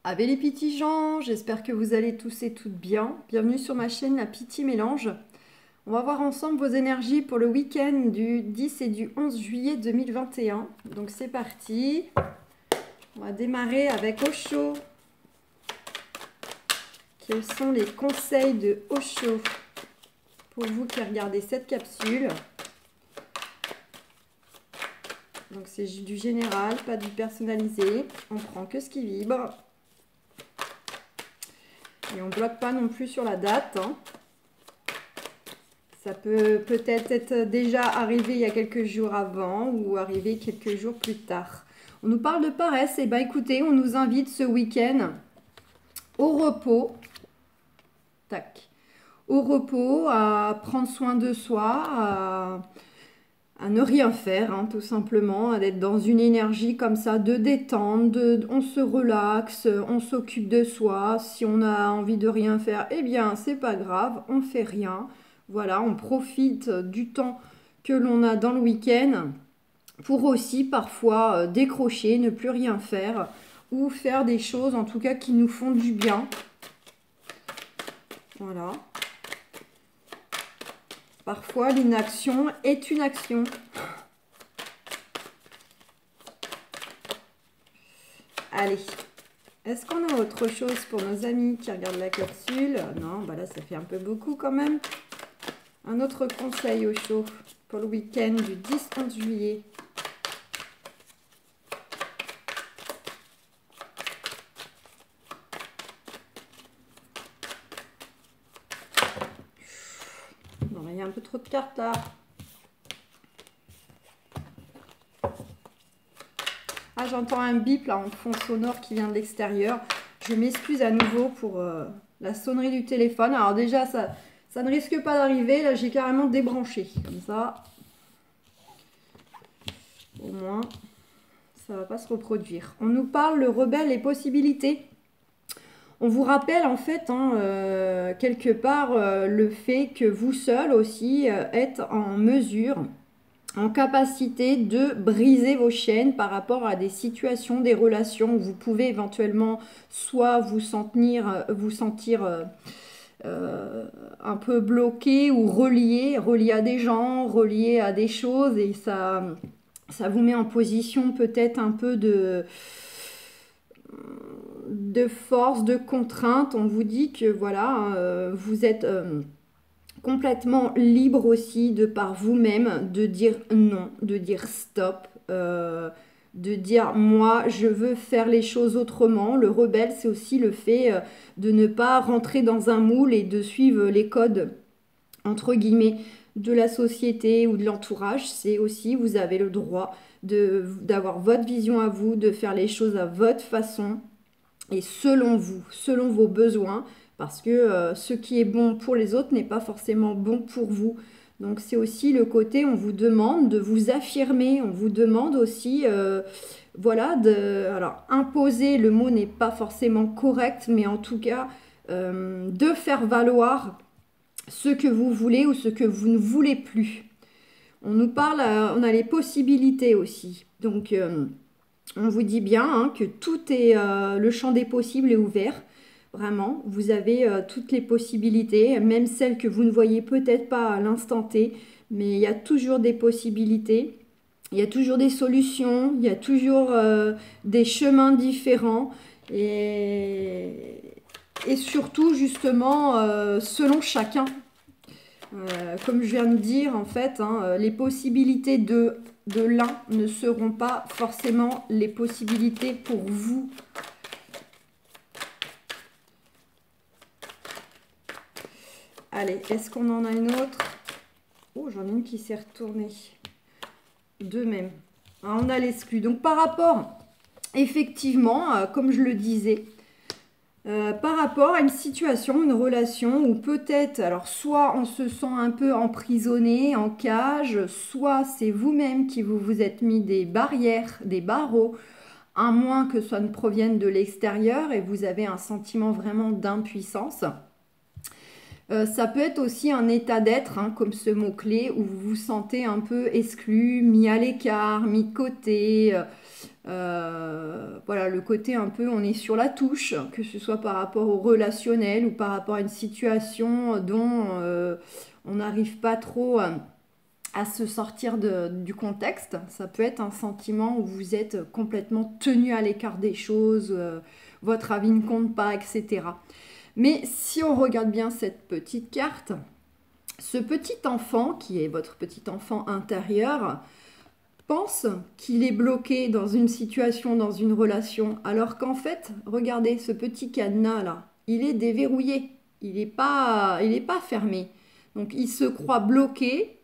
Avec les petits gens, j'espère que vous allez tous et toutes bien. Bienvenue sur ma chaîne La Piti Mélange. On va voir ensemble vos énergies pour le week-end du 10 et du 11 juillet 2021. Donc c'est parti. On va démarrer avec Osho. Quels sont les conseils de Osho pour vous qui regardez cette capsule? Donc c'est du général, pas du personnalisé. On prend que ce qui vibre. Et on ne bloque pas non plus sur la date. Ça peut peut-être être déjà arrivé il y a quelques jours avant ou arrivé quelques jours plus tard. On nous parle de paresse. Et bien écoutez, on nous invite ce week-end au repos. Tac. Au repos, à prendre soin de soi, à ne rien faire, tout simplement, à être dans une énergie comme ça de détente, on se relaxe, on s'occupe de soi. Si on a envie de rien faire, eh bien c'est pas grave, on fait rien. Voilà, on profite du temps que l'on a dans le week-end pour aussi parfois décrocher, ne plus rien faire ou faire des choses en tout cas qui nous font du bien. Voilà. Parfois, l'inaction est une action. Allez, est-ce qu'on a autre chose pour nos amis qui regardent la capsule? Non, bah là, ça fait un peu beaucoup quand même. Un autre conseil au chaud pour le week-end du 10-11 juillet. Non, il y a un peu trop de cartes là. Ah, j'entends un bip là en fond sonore qui vient de l'extérieur. Je m'excuse à nouveau pour la sonnerie du téléphone. Alors déjà, ça ne risque pas d'arriver. Là, j'ai carrément débranché. Comme ça, au moins, ça ne va pas se reproduire. On nous parle le rebelle et possibilités. On vous rappelle en fait, quelque part, le fait que vous seul aussi êtes en mesure, en capacité de briser vos chaînes par rapport à des situations, des relations où vous pouvez éventuellement soit vous sentir un peu bloqué ou relié à des gens, relié à des choses, et ça vous met en position peut-être un peu de force, de contrainte. On vous dit que voilà, vous êtes complètement libre aussi de par vous-même de dire non, de dire stop, de dire moi je veux faire les choses autrement. Le rebelle, c'est aussi le fait de ne pas rentrer dans un moule et de suivre les codes entre guillemets de la société ou de l'entourage. C'est aussi, vous avez le droit d'avoir votre vision à vous, de faire les choses à votre façon et selon vous, selon vos besoins, parce que ce qui est bon pour les autres n'est pas forcément bon pour vous. Donc c'est aussi le côté, on vous demande de vous affirmer, on vous demande aussi, voilà, alors imposer, le mot n'est pas forcément correct, mais en tout cas, de faire valoir ce que vous voulez ou ce que vous ne voulez plus. On nous parle, on a les possibilités aussi. Donc on vous dit bien que tout est, le champ des possibles est ouvert. Vraiment, vous avez toutes les possibilités, même celles que vous ne voyez peut-être pas à l'instant T, mais il y a toujours des possibilités, il y a toujours des solutions, il y a toujours des chemins différents et surtout justement selon chacun. Comme je viens de dire, en fait, les possibilités de l'un ne seront pas forcément les possibilités pour vous. Allez, est-ce qu'on en a une autre? Oh, j'en ai une qui s'est retournée. Deux même. Alors, on a l'exclu. Donc, par rapport, effectivement, comme je le disais, par rapport à une situation, une relation où peut-être, alors soit on se sent un peu emprisonné, en cage, soit c'est vous-même qui vous êtes mis des barrières, des barreaux, à moins que ça ne provienne de l'extérieur et vous avez un sentiment vraiment d'impuissance. Ça peut être aussi un état d'être, hein, comme ce mot-clé, où vous vous sentez un peu exclu, mis à l'écart, mis de côté. Voilà, le côté un peu, on est sur la touche, que ce soit par rapport au relationnel ou par rapport à une situation dont on n'arrive pas trop à se sortir du contexte. Ça peut être un sentiment où vous êtes complètement tenu à l'écart des choses, votre avis ne compte pas, etc. Mais si on regarde bien cette petite carte, ce petit enfant, qui est votre petit enfant intérieur, pense qu'il est bloqué dans une situation, dans une relation, alors qu'en fait, regardez, ce petit cadenas là, il est déverrouillé, il n'est pas fermé. Donc il se croit bloqué,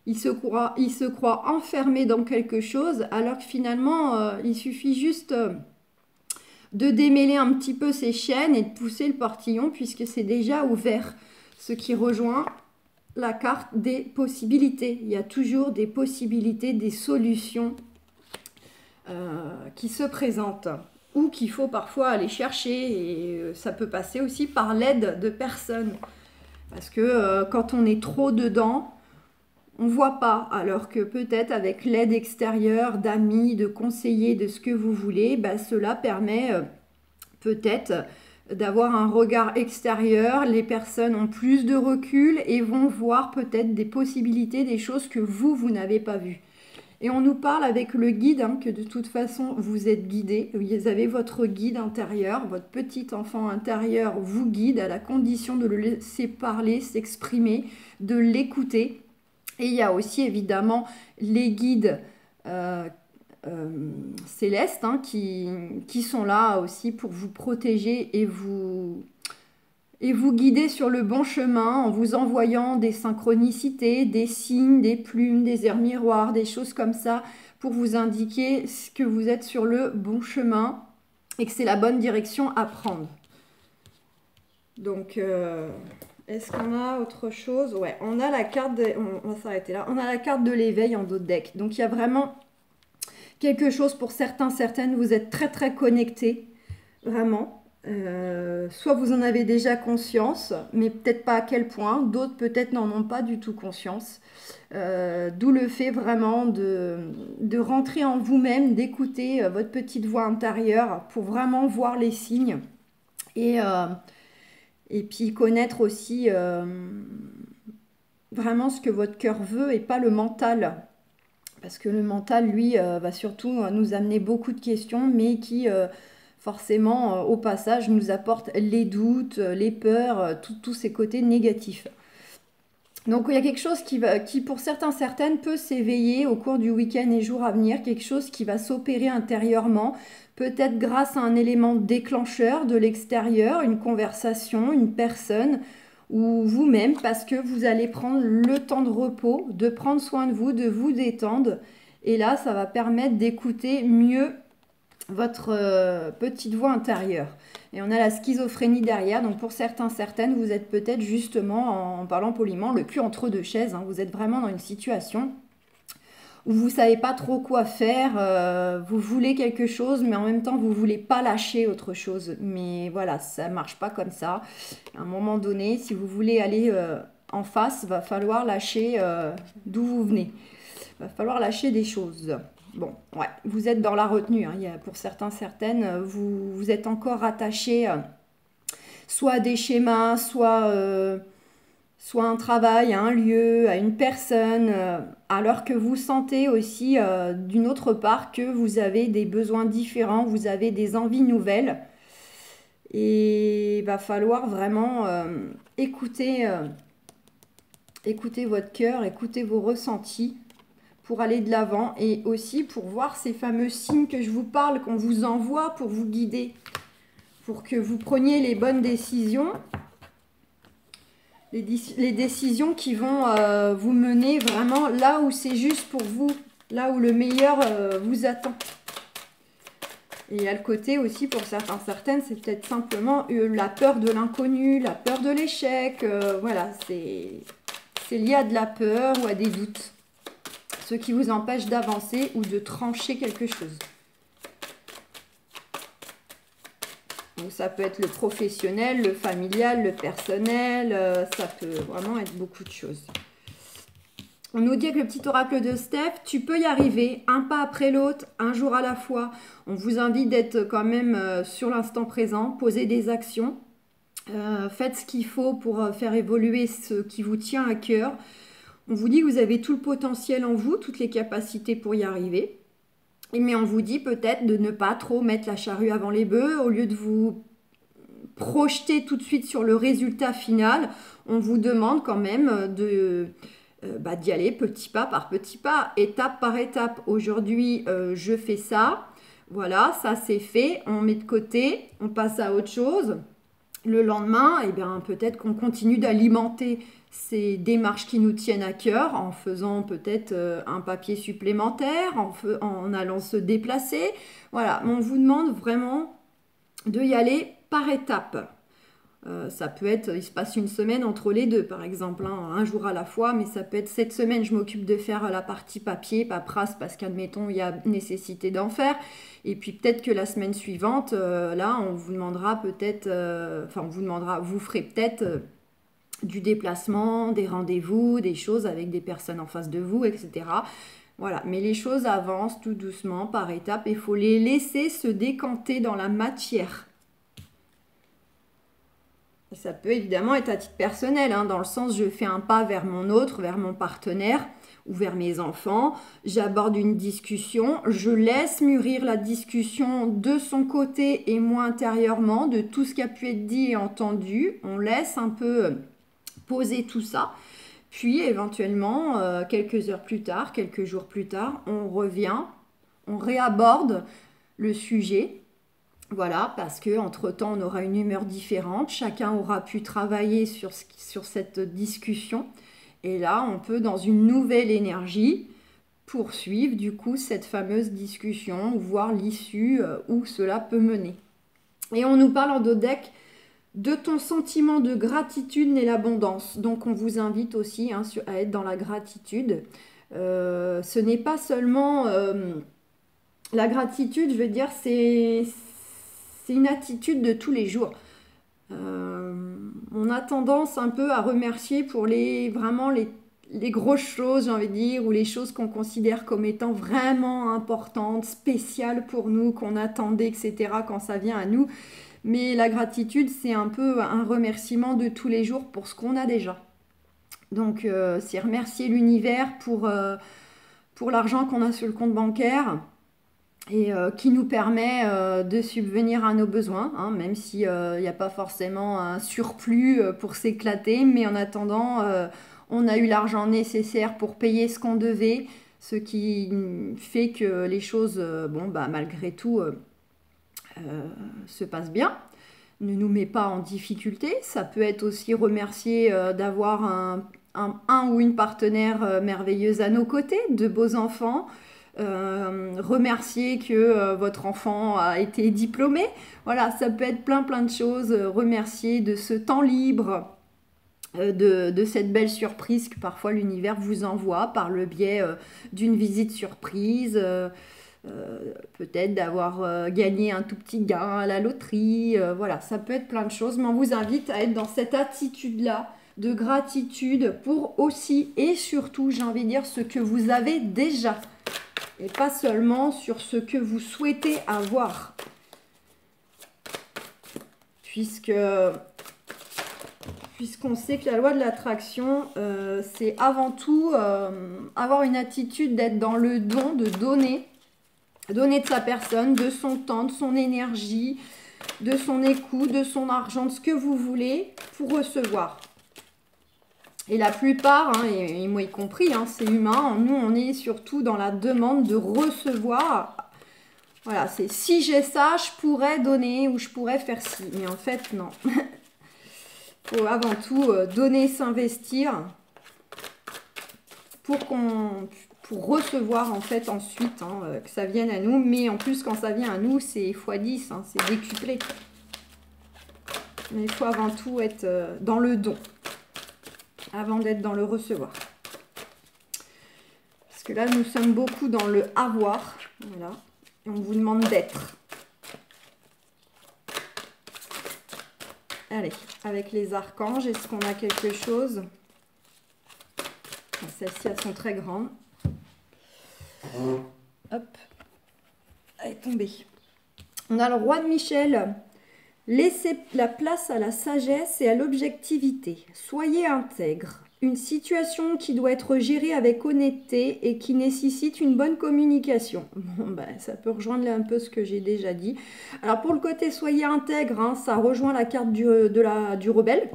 il se croit enfermé dans quelque chose, alors que finalement, il suffit juste de démêler un petit peu ses chaînes et de pousser le portillon puisque c'est déjà ouvert. Ce qui rejoint la carte des possibilités. Il y a toujours des possibilités, des solutions qui se présentent ou qu'il faut parfois aller chercher et ça peut passer aussi par l'aide de personnes. Parce que quand on est trop dedans, on ne voit pas, alors que peut-être avec l'aide extérieure, d'amis, de conseillers, de ce que vous voulez, bah, cela permet peut-être d'avoir un regard extérieur. Les personnes ont plus de recul et vont voir peut-être des possibilités, des choses que vous n'avez pas vues. Et on nous parle avec le guide, hein, que de toute façon, vous êtes guidé. Vous avez votre guide intérieur, votre petit enfant intérieur vous guide à la condition de le laisser parler, s'exprimer, de l'écouter. Et il y a aussi évidemment les guides célestes hein, qui sont là aussi pour vous protéger et vous guider sur le bon chemin en vous envoyant des synchronicités, des signes, des plumes, des airs miroirs, des choses comme ça pour vous indiquer que vous êtes sur le bon chemin et que c'est la bonne direction à prendre. Donc... est-ce qu'on a autre chose? Ouais, on a la carte on va s'arrêter là. On a la carte de l'éveil en dos de deck. Donc il y a vraiment quelque chose pour certains, certaines. Vous êtes très très connectés, vraiment. Soit vous en avez déjà conscience, mais peut-être pas à quel point. D'autres peut-être n'en ont pas du tout conscience. D'où le fait vraiment de rentrer en vous-même, d'écouter votre petite voix intérieure pour vraiment voir les signes. Et puis connaître aussi vraiment ce que votre cœur veut et pas le mental. Parce que le mental, lui, va surtout nous amener beaucoup de questions, mais qui, forcément, au passage, nous apporte les doutes, les peurs, tous ces côtés négatifs. Donc il y a quelque chose qui pour certains, certaines, peut s'éveiller au cours du week-end et jours à venir, quelque chose qui va s'opérer intérieurement, peut-être grâce à un élément déclencheur de l'extérieur, une conversation, une personne, ou vous-même, parce que vous allez prendre le temps de repos, de prendre soin de vous détendre, et là, ça va permettre d'écouter mieux votre petite voix intérieure. Et on a la schizophrénie derrière, donc pour certains, certaines, vous êtes peut-être justement, en parlant poliment, le cul entre deux chaises, hein. Vous êtes vraiment dans une situation où vous ne savez pas trop quoi faire, vous voulez quelque chose, mais en même temps, vous ne voulez pas lâcher autre chose. Mais voilà, ça ne marche pas comme ça. À un moment donné, si vous voulez aller en face, il va falloir lâcher d'où vous venez. Il va falloir lâcher des choses. Bon, ouais, vous êtes dans la retenue. Hein. Pour certains, certaines, vous êtes encore attaché soit à des schémas, soit à un travail, à un lieu, à une personne, alors que vous sentez aussi d'une autre part que vous avez des besoins différents, vous avez des envies nouvelles. Et il va falloir vraiment écouter votre cœur, écouter vos ressentis, pour aller de l'avant et aussi pour voir ces fameux signes que je vous parle, qu'on vous envoie pour vous guider, pour que vous preniez les bonnes décisions, les décisions qui vont vous mener vraiment là où c'est juste pour vous, là où le meilleur vous attend. Et il y a le côté aussi, pour certains, certaines, c'est peut-être simplement la peur de l'inconnu, la peur de l'échec, voilà, c'est lié à de la peur ou à des doutes. Ce qui vous empêche d'avancer ou de trancher quelque chose. Donc ça peut être le professionnel, le familial, le personnel, ça peut vraiment être beaucoup de choses. On nous dit avec le petit oracle de Steph, tu peux y arriver, un pas après l'autre, un jour à la fois. On vous invite d'être quand même sur l'instant présent, poser des actions. Faites ce qu'il faut pour faire évoluer ce qui vous tient à cœur. On vous dit que vous avez tout le potentiel en vous, toutes les capacités pour y arriver. Mais on vous dit peut-être de ne pas trop mettre la charrue avant les bœufs, au lieu de vous projeter tout de suite sur le résultat final. On vous demande quand même d'y aller petit pas par petit pas, étape par étape. Aujourd'hui, je fais ça. Voilà, ça c'est fait. On met de côté, on passe à autre chose. Le lendemain, eh bien, peut-être qu'on continue d'alimenter ces démarches qui nous tiennent à cœur en faisant peut-être un papier supplémentaire, en allant se déplacer. Voilà, on vous demande vraiment de y aller par étapes. Ça peut être, il se passe une semaine entre les deux, par exemple, hein, un jour à la fois, mais ça peut être cette semaine, je m'occupe de faire la partie papier, paperasse, parce qu'admettons, il y a nécessité d'en faire. Et puis peut-être que la semaine suivante, là, on vous demandera peut-être, vous ferez peut-être du déplacement, des rendez-vous, des choses avec des personnes en face de vous, etc. Voilà, mais les choses avancent tout doucement, par étapes, et il faut les laisser se décanter dans la matière. Ça peut évidemment être à titre personnel, hein, dans le sens je fais un pas vers mon autre, vers mon partenaire ou vers mes enfants, j'aborde une discussion, je laisse mûrir la discussion de son côté et moi intérieurement, de tout ce qui a pu être dit et entendu, on laisse un peu poser tout ça, puis éventuellement, quelques heures plus tard, quelques jours plus tard, on revient, on réaborde le sujet. Voilà, parce qu'entre-temps, on aura une humeur différente. Chacun aura pu travailler sur cette discussion. Et là, on peut, dans une nouvelle énergie, poursuivre du coup cette fameuse discussion, voir l'issue où cela peut mener. Et on nous parle en dodeck de ton sentiment de gratitude et l'abondance. Donc, on vous invite aussi à être dans la gratitude. Ce n'est pas seulement... la gratitude, je veux dire, c'est une attitude de tous les jours. On a tendance un peu à remercier pour les grosses choses, j'ai envie de dire, ou les choses qu'on considère comme étant vraiment importantes, spéciales pour nous, qu'on attendait, etc., quand ça vient à nous. Mais la gratitude, c'est un peu un remerciement de tous les jours pour ce qu'on a déjà. Donc, c'est remercier l'univers pour l'argent qu'on a sur le compte bancaire, et qui nous permet de subvenir à nos besoins, hein, même s'il n'y a pas forcément un surplus pour s'éclater, mais en attendant, on a eu l'argent nécessaire pour payer ce qu'on devait, ce qui fait que les choses, malgré tout, se passent bien, ne nous met pas en difficulté. Ça peut être aussi remercier d'avoir un ou une partenaire merveilleuse à nos côtés, de beaux enfants, remercier que votre enfant a été diplômé. Voilà, ça peut être plein de choses. Remercier de ce temps libre, de cette belle surprise que parfois l'univers vous envoie par le biais d'une visite surprise, peut-être d'avoir gagné un tout petit gain à la loterie. Voilà, ça peut être plein de choses, mais on vous invite à être dans cette attitude-là de gratitude pour aussi et surtout, j'ai envie de dire, ce que vous avez déjà. Et pas seulement sur ce que vous souhaitez avoir. Puisqu'on sait que la loi de l'attraction, c'est avant tout avoir une attitude d'être dans le don, de donner de sa personne, de son temps, de son énergie, de son écoute, de son argent, de ce que vous voulez pour recevoir. Et la plupart, et moi y compris, c'est humain, nous on est surtout dans la demande de recevoir. Voilà, c'est si j'ai ça, je pourrais donner ou je pourrais faire ci. Mais en fait, non. Il faut avant tout donner, s'investir pour recevoir en fait ensuite, que ça vienne à nous. Mais en plus, quand ça vient à nous, c'est x10, c'est décuplé. Mais il faut avant tout être dans le don, avant d'être dans le recevoir. Parce que là, nous sommes beaucoup dans le avoir. Voilà. Et on vous demande d'être. Allez, avec les archanges, est-ce qu'on a quelque chose? Celles-ci, elles sont très grandes. Hop, elle est tombée. On a le roi de Michel. Laissez la place à la sagesse et à l'objectivité. Soyez intègre. Une situation qui doit être gérée avec honnêteté et qui nécessite une bonne communication. Bon, ben, ça peut rejoindre un peu ce que j'ai déjà dit. Alors pour le côté soyez intègre, hein, ça rejoint la carte du rebelle.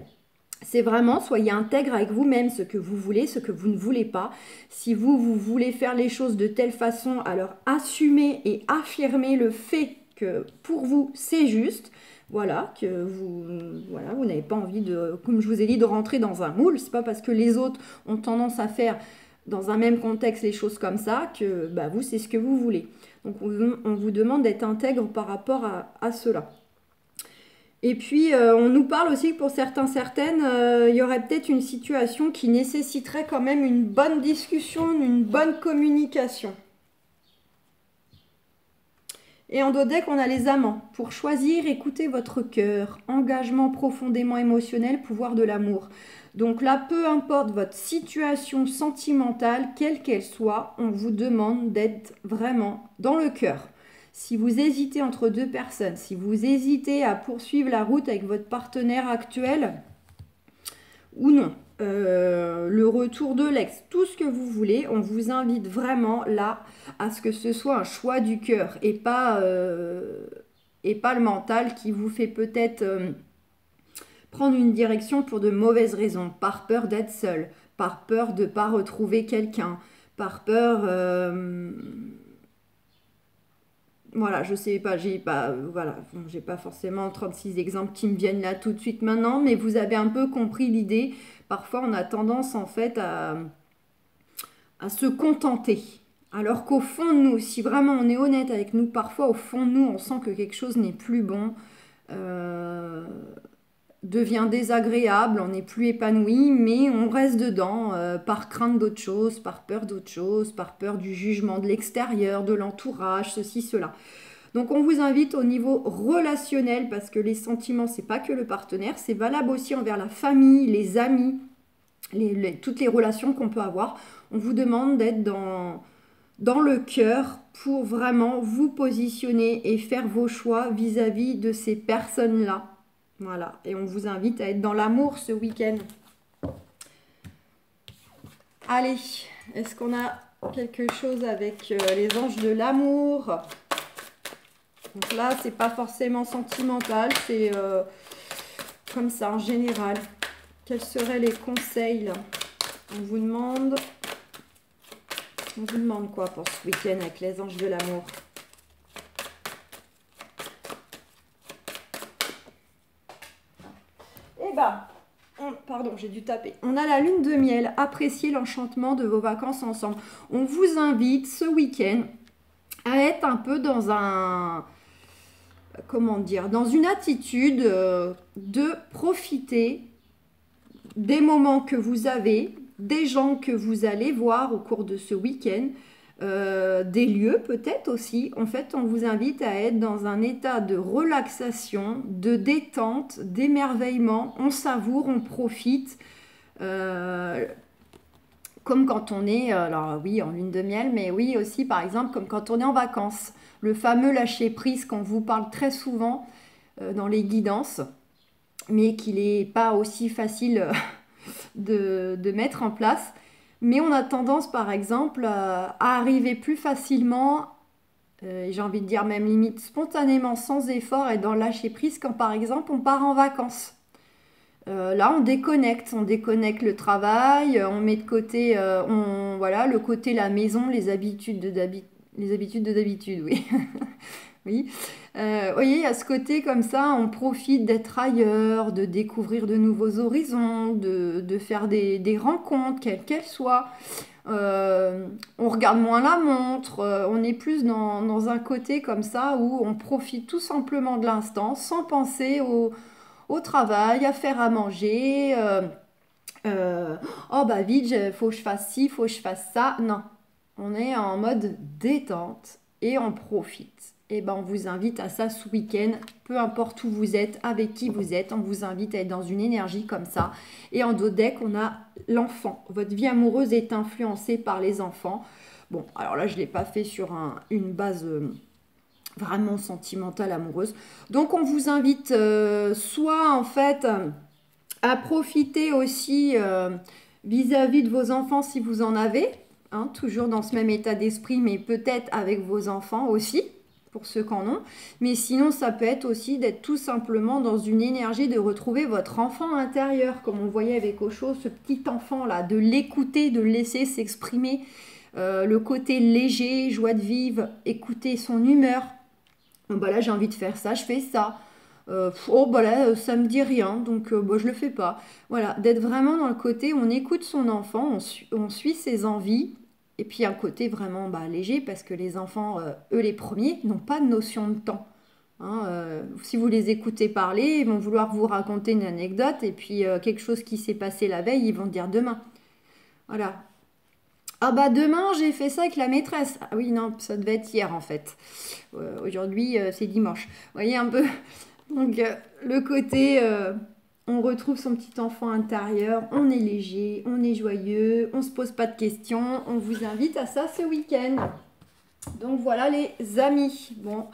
C'est vraiment, soyez intègre avec vous-même, ce que vous voulez, ce que vous ne voulez pas. Si vous voulez faire les choses de telle façon, alors assumez et affirmez le fait que pour vous, c'est juste. Voilà, que vous n'avez pas envie de, comme je vous ai dit, de rentrer dans un moule. C'est pas parce que les autres ont tendance à faire dans un même contexte les choses comme ça que bah, vous, c'est ce que vous voulez. Donc, on vous demande d'être intègre par rapport à cela. Et puis, on nous parle aussi que pour certaines, il y aurait peut-être une situation qui nécessiterait quand même une bonne discussion, une bonne communication. Et en dos deck, on a les amants. Pour choisir, écoutez votre cœur. Engagement profondément émotionnel, pouvoir de l'amour. Donc là, peu importe votre situation sentimentale, quelle qu'elle soit, on vous demande d'être vraiment dans le cœur. Si vous hésitez entre deux personnes, si vous hésitez à poursuivre la route avec votre partenaire actuel ou non, le retour de l'ex, tout ce que vous voulez, on vous invite vraiment là à ce que ce soit un choix du cœur et pas le mental qui vous fait peut-être prendre une direction pour de mauvaises raisons, par peur d'être seul, par peur de ne pas retrouver quelqu'un, par peur... Voilà, je sais pas, j'ai pas forcément 36 exemples qui me viennent là tout de suite maintenant, mais vous avez un peu compris l'idée. Parfois, on a tendance en fait à se contenter. Alors qu'au fond de nous, si vraiment on est honnête avec nous, parfois au fond de nous, on sent que quelque chose n'est plus bon, devient désagréable, on n'est plus épanoui, mais on reste dedans par crainte d'autre chose, par peur d'autre chose, par peur du jugement de l'extérieur, de l'entourage, ceci, cela. Donc on vous invite au niveau relationnel, parce que les sentiments, c'est pas que le partenaire, c'est valable aussi envers la famille, les amis, toutes les relations qu'on peut avoir. On vous demande d'être dans le cœur pour vraiment vous positionner et faire vos choix vis-à-vis de ces personnes-là. Voilà, et on vous invite à être dans l'amour ce week-end. Allez, est-ce qu'on a quelque chose avec les anges de l'amour? Donc là, c'est pas forcément sentimental, c'est comme ça en général. Quels seraient les conseils là? On vous demande quoi pour ce week-end avec les anges de l'amour? Pardon, j'ai dû taper. On a la lune de miel. Appréciez l'enchantement de vos vacances ensemble. On vous invite ce week-end à être un peu dans dans une attitude de profiter des moments que vous avez, des gens que vous allez voir au cours de ce week-end, des lieux peut-être aussi. En fait, on vous invite à être dans un état de relaxation, de détente, d'émerveillement. On savoure, on profite. Comme quand on est, alors oui, en lune de miel, mais oui aussi par exemple comme quand on est en vacances. Le fameux lâcher prise qu'on vous parle très souvent dans les guidances, mais qu'il n'est pas aussi facile de mettre en place. Mais on a tendance, par exemple, à arriver plus facilement, j'ai envie de dire même limite spontanément, sans effort, et dans le lâcher prise quand, par exemple, on part en vacances. Là, on déconnecte le travail, on met de côté, voilà, le côté la maison, les habitudes de d'habitude, oui. Oui. Vous voyez, il y a ce côté comme ça, on profite d'être ailleurs, de découvrir de nouveaux horizons, de faire des rencontres, quelles qu'elles soient. On regarde moins la montre, on est plus dans un côté comme ça où on profite tout simplement de l'instant sans penser au travail, à faire à manger. Oh bah vite, faut que je fasse ci, faut que je fasse ça. Non, on est en mode détente et on profite. et ben on vous invite à ça ce week-end, peu importe où vous êtes, avec qui vous êtes, on vous invite à être dans une énergie comme ça. Et en dos deck, on a l'enfant. Votre vie amoureuse est influencée par les enfants. Bon, alors là, je ne l'ai pas fait sur une base vraiment sentimentale, amoureuse. Donc, on vous invite soit en fait à profiter aussi vis-à-vis de vos enfants si vous en avez, hein, toujours dans ce même état d'esprit, mais peut-être avec vos enfants aussi, pour ceux qui en ont. Mais sinon, ça peut être aussi d'être tout simplement dans une énergie de retrouver votre enfant intérieur, comme on voyait avec Osho, ce petit enfant-là, de l'écouter, de le laisser s'exprimer, le côté léger, joie de vivre, écouter son humeur. Donc, bah là, j'ai envie de faire ça, je fais ça. Oh, bah là, ça me dit rien, donc bah, je le fais pas. Voilà, d'être vraiment dans le côté où on écoute son enfant, on suit ses envies, et puis un côté vraiment bah, léger, parce que les enfants, eux les premiers, n'ont pas de notion de temps. Hein, si vous les écoutez parler, ils vont vouloir vous raconter une anecdote, et puis quelque chose qui s'est passé la veille, ils vont dire demain. Voilà. Ah bah demain j'ai fait ça avec la maîtresse. Ah oui non, ça devait être hier en fait. Aujourd'hui c'est dimanche. Vous voyez un peu. Donc le côté, on retrouve son petit enfant intérieur, on est léger, on est joyeux, on se pose pas de questions. On vous invite à ça ce week-end. Donc voilà les amis. Bon,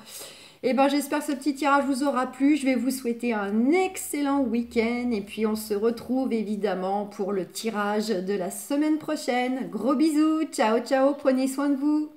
et ben j'espère que ce petit tirage vous aura plu. Je vais vous souhaiter un excellent week-end et puis on se retrouve évidemment pour le tirage de la semaine prochaine. Gros bisous, ciao ciao, prenez soin de vous.